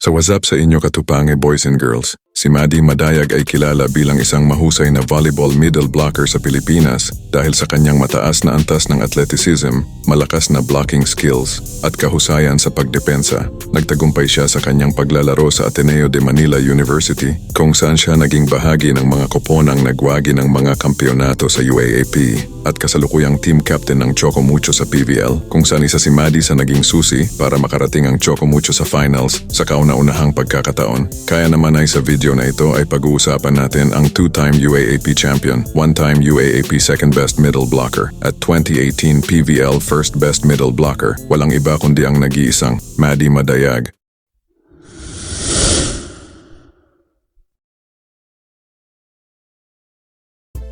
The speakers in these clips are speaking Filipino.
So what's up sa inyo katupange boys and girls? Si Maddie Madayag ay kilala bilang isang mahusay na volleyball middle blocker sa Pilipinas dahil sa kanyang mataas na antas ng athleticism, malakas na blocking skills, at kahusayan sa pagdepensa. Nagtagumpay siya sa kanyang paglalaro sa Ateneo de Manila University kung saan siya naging bahagi ng mga koponang nagwagi ng mga kampyonato sa UAAP at kasalukuyang team captain ng Choco Mucho sa PVL kung saan isa si Maddie sa naging susi para makarating ang Choco Mucho sa finals sa kauna-unahang pagkakataon. Kaya naman ay sa video na ito ay pag-uusapan natin ang 2-time UAAP champion, 1-time UAAP second best middle blocker at 2018 PVL first best middle blocker. Walang iba kundi ang nag-iisang Maddie Madayag.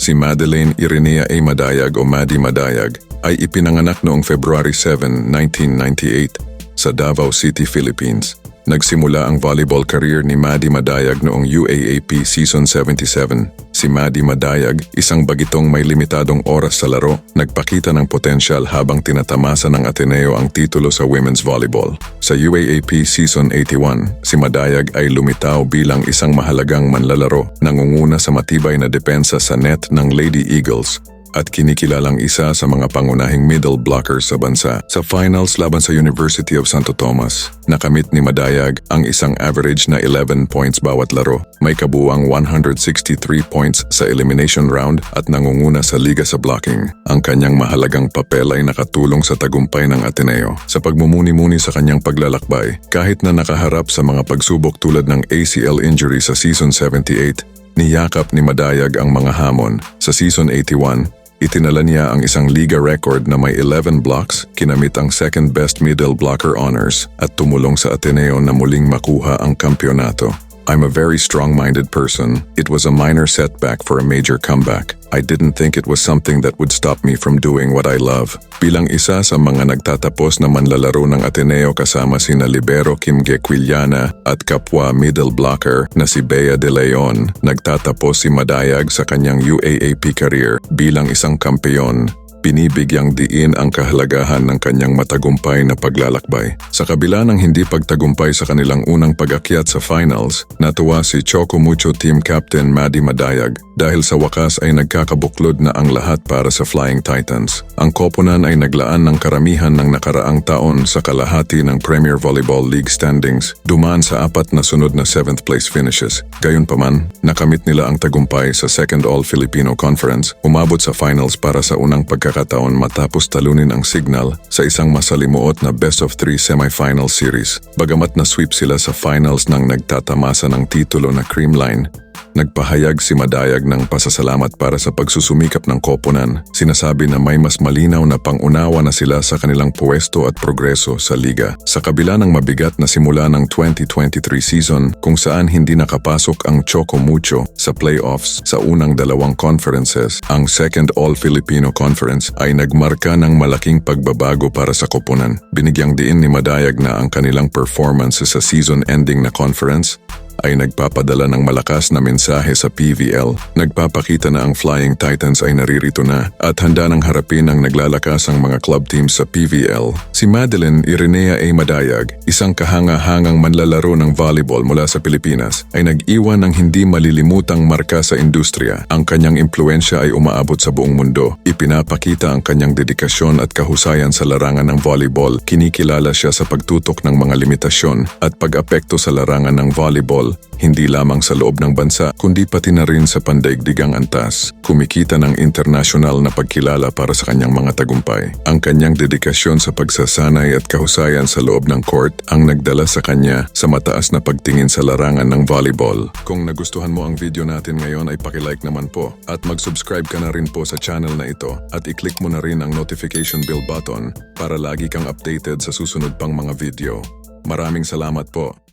Si Madeline Irenea A. Madayag o Maddie Madayag ay ipinanganak noong February 7, 1998 sa Davao City, Philippines. Nagsimula ang volleyball career ni Maddie Madayag noong UAAP Season 77. Si Maddie Madayag, isang bagitong may limitadong oras sa laro, nagpakita ng potensyal habang tinatamasa ng Ateneo ang titulo sa women's volleyball. Sa UAAP Season 81, si Madayag ay lumitaw bilang isang mahalagang manlalaro, nangunguna sa matibay na depensa sa net ng Lady Eagles at kinikilalang isa sa mga pangunahing middle blockers sa bansa. Sa finals laban sa University of Santo Tomas, nakamit ni Madayag ang isang average na 11 points bawat laro. May kabuuang 163 points sa elimination round at nangunguna sa liga sa blocking. Ang kanyang mahalagang papel ay nakatulong sa tagumpay ng Ateneo sa pagmumuni-muni sa kanyang paglalakbay. Kahit na nakaharap sa mga pagsubok tulad ng ACL injury sa Season 78, niyakap ni Madayag ang mga hamon. Sa Season 81, itinala niya ang isang liga record na may 11 blocks, kinamit ang second best middle blocker honors at tumulong sa Ateneo na muling makuha ang kampyonato. I'm a very strong-minded person. It was a minor setback for a major comeback. I didn't think it was something that would stop me from doing what I love. Bilang isa sa mga nagtatapos na manlalaro ng Ateneo kasama sina libero Kim Gequiliana at kapwa middle blocker na si Bea De Leon, nagtatapos si Madayag sa kanyang UAAP career bilang isang kampeon. Binibigyang diin ang kahalagahan ng kanyang matagumpay na paglalakbay. Sa kabila ng hindi pagtagumpay sa kanilang unang pag-akyat sa finals, natuwa si Choco Mucho team captain Maddie Madayag dahil sa wakas ay nagkakabuklod na ang lahat para sa Flying Titans. Ang koponan ay naglaan ng karamihan ng nakaraang taon sa kalahati ng Premier Volleyball League standings, dumaan sa 4 na sunod na 7th place finishes. Gayunpaman, nakamit nila ang tagumpay sa Second All-Filipino Conference, umabot sa finals para sa unang pagkakataon matapos talunin ang Signal sa isang masalimuot na best-of-3 semifinal series. Bagamat na-sweep sila sa finals ng nagtatamasa ng titulo na Creamline, nagpahayag si Madayag ng pasasalamat para sa pagsusumikap ng koponan. Sinasabi na may mas malinaw na pangunawa na sila sa kanilang pwesto at progreso sa liga. Sa kabila ng mabigat na simula ng 2023 season kung saan hindi nakapasok ang Choco Mucho sa playoffs sa unang dalawang conferences, ang Second All-Filipino Conference ay nagmarka ng malaking pagbabago para sa koponan. Binigyang diin ni Madayag na ang kanilang performances sa season-ending na conference ay nagpapadala ng malakas na mensahe sa PVL. Nagpapakita na ang Flying Titans ay naririto na at handa ng harapin ang naglalakasang mga club teams sa PVL. Si Madeline Irenea A. Madayag, isang kahanga-hangang manlalaro ng volleyball mula sa Pilipinas, ay nag-iwan ng hindi malilimutang marka sa industriya. Ang kanyang impluensya ay umaabot sa buong mundo. Ipinapakita ang kanyang dedikasyon at kahusayan sa larangan ng volleyball. Kinikilala siya sa pagtutok ng mga limitasyon at pag-apekto sa larangan ng volleyball, hindi lamang sa loob ng bansa kundi pati na rin sa pandaigdigang antas. Kumikita ng internasyonal na pagkilala para sa kanyang mga tagumpay. Ang kanyang dedikasyon sa pagsasanay at kahusayan sa loob ng court ang nagdala sa kanya sa mataas na pagtingin sa larangan ng volleyball. Kung nagustuhan mo ang video natin ngayon ay paki-like naman po at mag-subscribe ka na rin po sa channel na ito at i-click mo na rin ang notification bell button para lagi kang updated sa susunod pang mga video. Maraming salamat po.